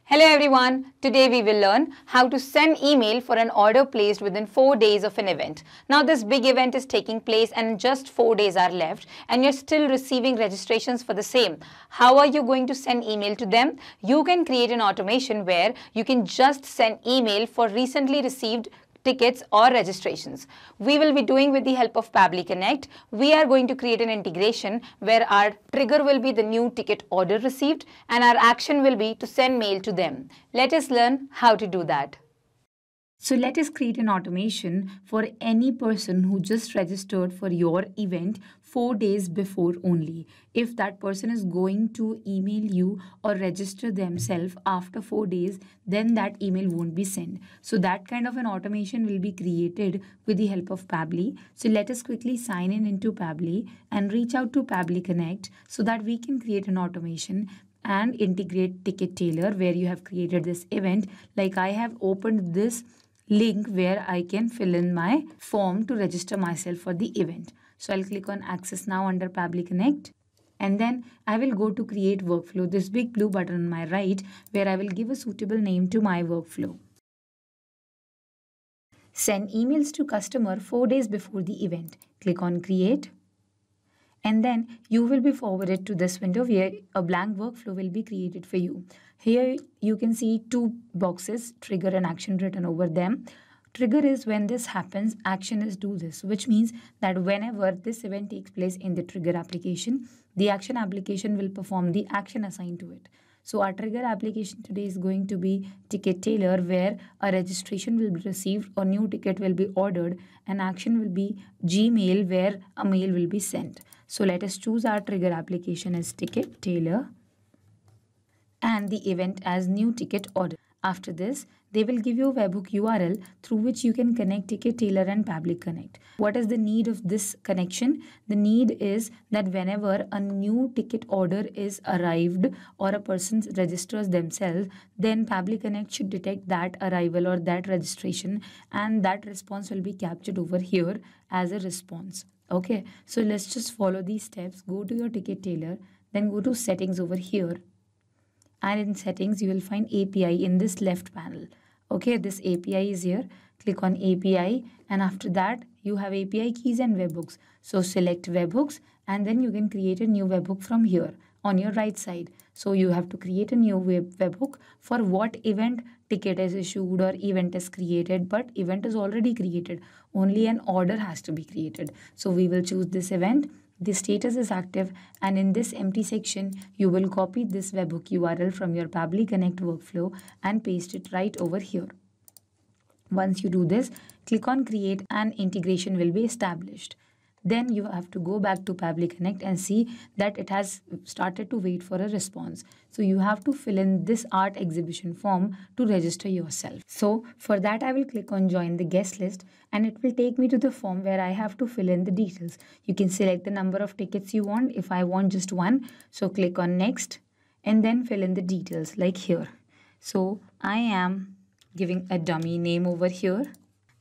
Hello everyone, today we will learn how to send email for an order placed within 4 days of an event. Now this big event is taking place and just 4 days are left and you're still receiving registrations for the same. How are you going to send email to them? You can create an automation where you can just send email for recently received tickets or registrations. We will be doing with the help of Pabbly Connect. We are going to create an integration where our trigger will be the new ticket order received and our action will be to send mail to them. Let us learn how to do that. So let us create an automation for any person who just registered for your event 4 days before only. If that person is going to email you or register themselves after 4 days, then that email won't be sent. So that kind of an automation will be created with the help of Pabbly. So let us quickly sign in into Pabbly and reach out to Pabbly Connect so that we can create an automation and integrate ticket-tailor where you have created this event. Like I have opened this link where I can fill in my form to register myself for the event. So I'll click on Access Now under Pabbly Connect. And then I will go to Create Workflow, this big blue button on my right, where I will give a suitable name to my workflow. Send emails to customer 4 days before the event. Click on Create. And then you will be forwarded to this window where a blank workflow will be created for you. Here you can see two boxes, trigger and action written over them. Trigger is when this happens, action is do this, which means that whenever this event takes place in the trigger application, the action application will perform the action assigned to it. So our trigger application today is going to be ticket-tailor where a registration will be received, a new ticket will be ordered, and action will be Gmail where a mail will be sent. So let us choose our trigger application as ticket-tailor and the event as new ticket order. After this, they will give you a webhook URL through which you can connect ticket-tailor and Pabbly Connect. What is the need of this connection? The need is that whenever a new ticket order is arrived or a person registers themselves, then Pabbly Connect should detect that arrival or that registration and that response will be captured over here as a response. Okay, so let's just follow these steps. Go to your ticket-tailor, then go to settings over here. And in settings, you will find API in this left panel. Okay, this API is here. Click on API and after that, you have API keys and webhooks. So select webhooks and then you can create a new webhook from here on your right side. So you have to create a new webhook for what event ticket is issued or event is created, but event is already created. Only an order has to be created. So we will choose this event. The status is active and in this empty section, you will copy this webhook URL from your Pabbly Connect workflow and paste it right over here. Once you do this, click on Create and integration will be established. Then you have to go back to Pabbly Connect and see that it has started to wait for a response. So you have to fill in this art exhibition form to register yourself. So for that, I will click on Join the Guest List and it will take me to the form where I have to fill in the details. You can select the number of tickets you want. If I want just one, so click on Next and then fill in the details like here. So I am giving a dummy name over here.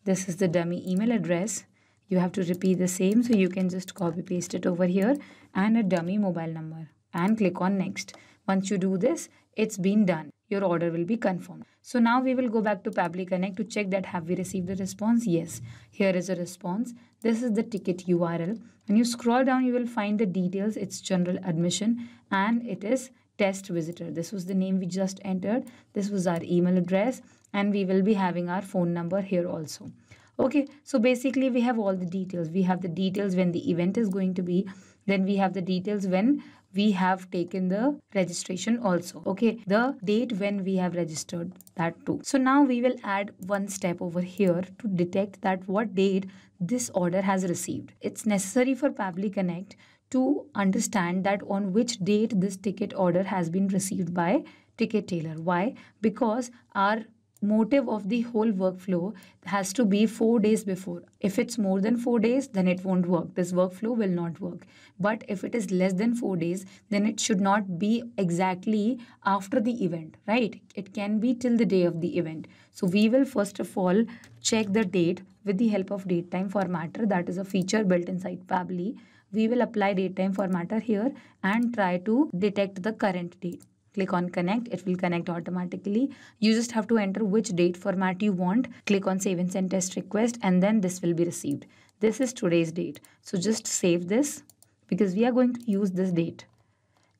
This is the dummy email address. You have to repeat the same, so you can just copy paste it over here and a dummy mobile number and click on Next. Once you do this, it's been done. Your order will be confirmed. So now we will go back to Pabbly Connect to check that have we received the response. Yes, here is a response. This is the ticket URL. When you scroll down, you will find the details. It's general admission and it is test visitor. This was the name we just entered. This was our email address and we will be having our phone number here also. Okay, so basically we have all the details. We have the details when the event is going to be. Then we have the details when we have taken the registration also. Okay, the date when we have registered, that too. So now we will add one step over here to detect that what date this order has received. It's necessary for Pabbly Connect to understand that on which date this ticket order has been received by ticket-tailor. Why? Because our motive of the whole workflow has to be 4 days before. If it's more than 4 days, then it won't work. This workflow will not work. But if it is less than 4 days, then it should not be exactly after the event, right? It can be till the day of the event. So we will first of all check the date with the help of datetime formatter. That is a feature built inside Pabbly. We will apply datetime formatter here and try to detect the current date. Click on connect. It will connect automatically. You just have to enter which date format you want. Click on save and send test request, and then this will be received. This is today's date. So just save this because we are going to use this date,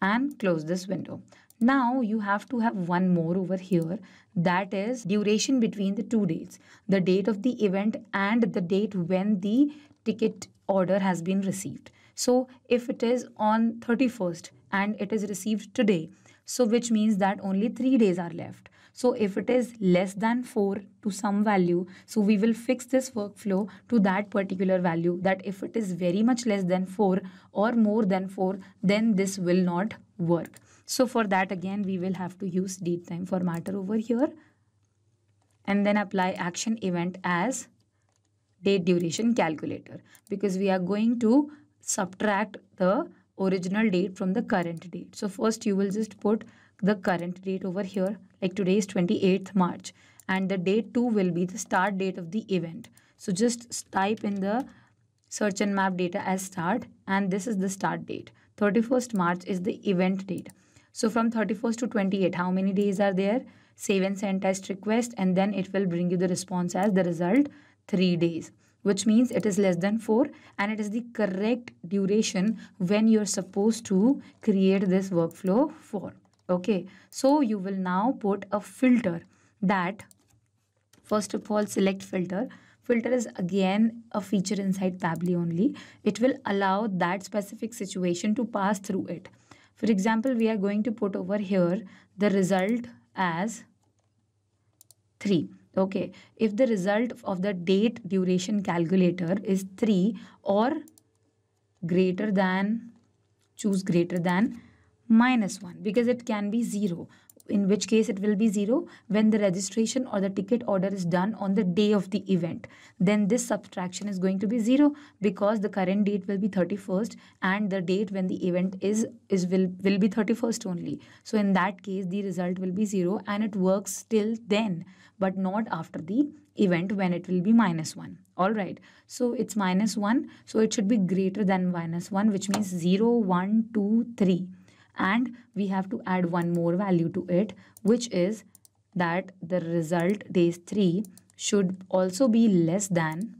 and close this window. Now you have to have one more over here, that is duration between the two dates, the date of the event and the date when the ticket order has been received. So if it is on 31st and it is received today, so which means that only 3 days are left. So if it is less than 4 to some value, so we will fix this workflow to that particular value, that if it is very much less than 4 or more than 4, then this will not work. So for that, again, we will have to use date time formatter over here and then apply action event as date duration calculator, because we are going to subtract the original date from the current date. So first you will just put the current date over here, like today is 28th March, and the date 2 will be the start date of the event. So just type in the search and map data as start, and this is the start date. 31st March is the event date. So from 31st to 28, how many days are there? Save and send test request, and then it will bring you the response as the result 3 days, which means it is less than 4, and it is the correct duration when you're supposed to create this workflow for. Okay, so you will now put a filter that, first of all, select filter. Filter is again a feature inside Pabbly only. It will allow that specific situation to pass through it. For example, we are going to put over here the result as 3. Okay, if the result of the date duration calculator is 3 or greater than, choose greater than -1, because it can be 0, in which case it will be 0 when the registration or the ticket order is done on the day of the event. Then this subtraction is going to be 0 because the current date will be 31st and the date when the event will be 31st only. So in that case the result will be 0, and it works till then, but not after the event when it will be -1. All right, so it's -1, so it should be greater than -1, which means 0, 1, 2, 3. And we have to add one more value to it, which is that the result days 3 should also be less than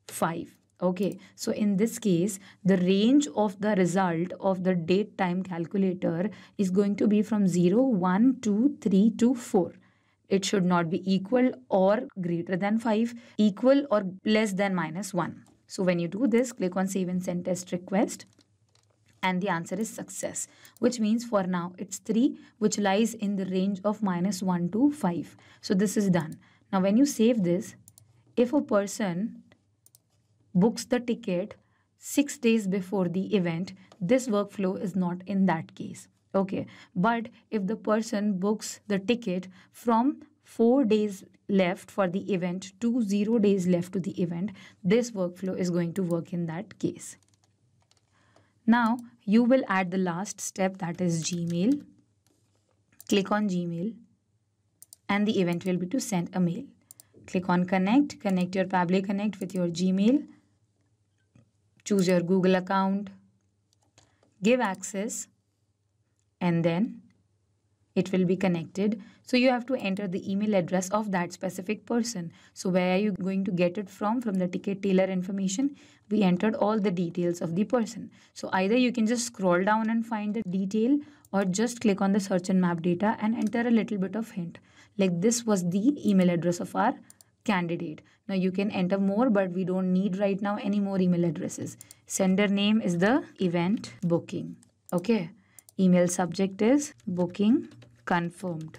5. Okay, so in this case, the range of the result of the date time calculator is going to be from 0, 1, 2, 3 to 4. It should not be equal or greater than 5, equal or less than -1. So when you do this, click on save and send test request, and the answer is success, which means for now it's 3, which lies in the range of -1 to 5. So this is done. Now when you save this, if a person books the ticket 6 days before the event, this workflow is not in that case. Okay, but if the person books the ticket from 4 days left for the event to 0 days left to the event, this workflow is going to work in that case. Now you will add the last step, that is Gmail. Click on Gmail and the event will be to send a mail. Click on connect, connect your Pabbly Connect with your Gmail. Choose your Google account, give access, and then it will be connected. So you have to enter the email address of that specific person. So where are you going to get it from? From the ticket-tailor information, we entered all the details of the person. So either you can just scroll down and find the detail, or just click on the search and map data and enter a little bit of hint. Like this was the email address of our candidate. Now you can enter more, but we don't need right now any more email addresses. Sender name is the event booking. Okay. Email subject is booking confirmed.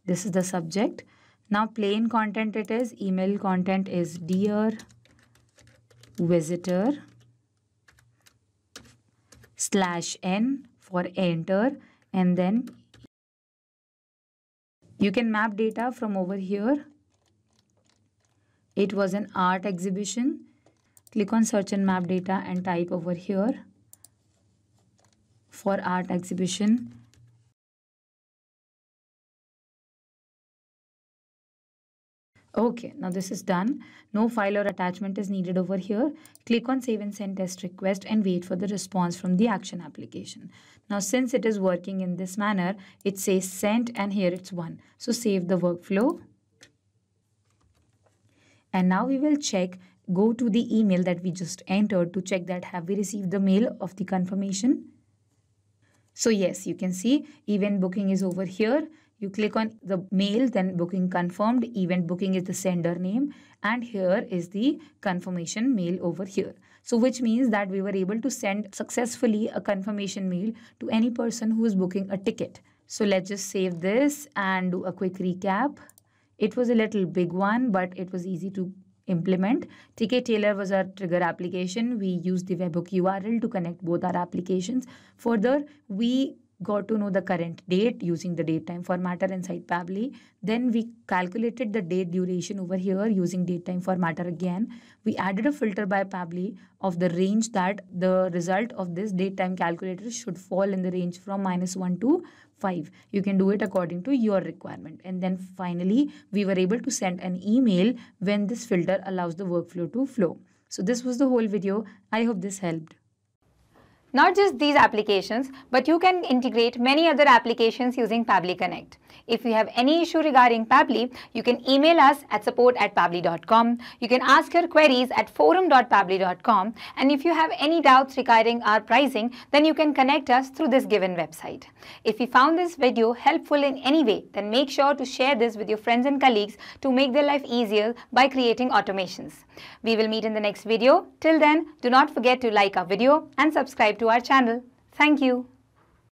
This is the subject. Now plain content it is, email content is dear visitor /n for enter, and then you can map data from over here. It was an art exhibition. Click on search and map data and type over here for art exhibition. Okay, now this is done. No file or attachment is needed over here. Click on Save and Send Test Request and wait for the response from the action application. Now, since it is working in this manner, it says sent and here it's 1. So save the workflow. And now we will check, go to the email that we just entered to check that have we received the mail of the confirmation. So yes, you can see event booking is over here. You click on the mail, then booking confirmed, event booking is the sender name, and here is the confirmation mail over here. So which means that we were able to send successfully a confirmation mail to any person who is booking a ticket. So let's just save this and do a quick recap. It was a little big one, but it was easy to implement. Ticket-tailor was our trigger application. We used the webhook URL to connect both our applications. Further, we got to know the current date using the date time formatter inside Pabbly. Then we calculated the date duration over here using date time formatter again. We added a filter by Pabbly of the range that the result of this date time calculator should fall in the range from -1 to 5. You can do it according to your requirement. And then finally, we were able to send an email when this filter allows the workflow to flow. So this was the whole video. I hope this helped. Not just these applications, but you can integrate many other applications using Pabbly Connect. If you have any issue regarding Pabbly, you can email us at support@pabbly.com. You can ask your queries at forum.pabbly.com. And if you have any doubts regarding our pricing, then you can connect us through this given website. If you found this video helpful in any way, then make sure to share this with your friends and colleagues to make their life easier by creating automations. We will meet in the next video. Till then, do not forget to like our video and subscribe to our channel. Thank you.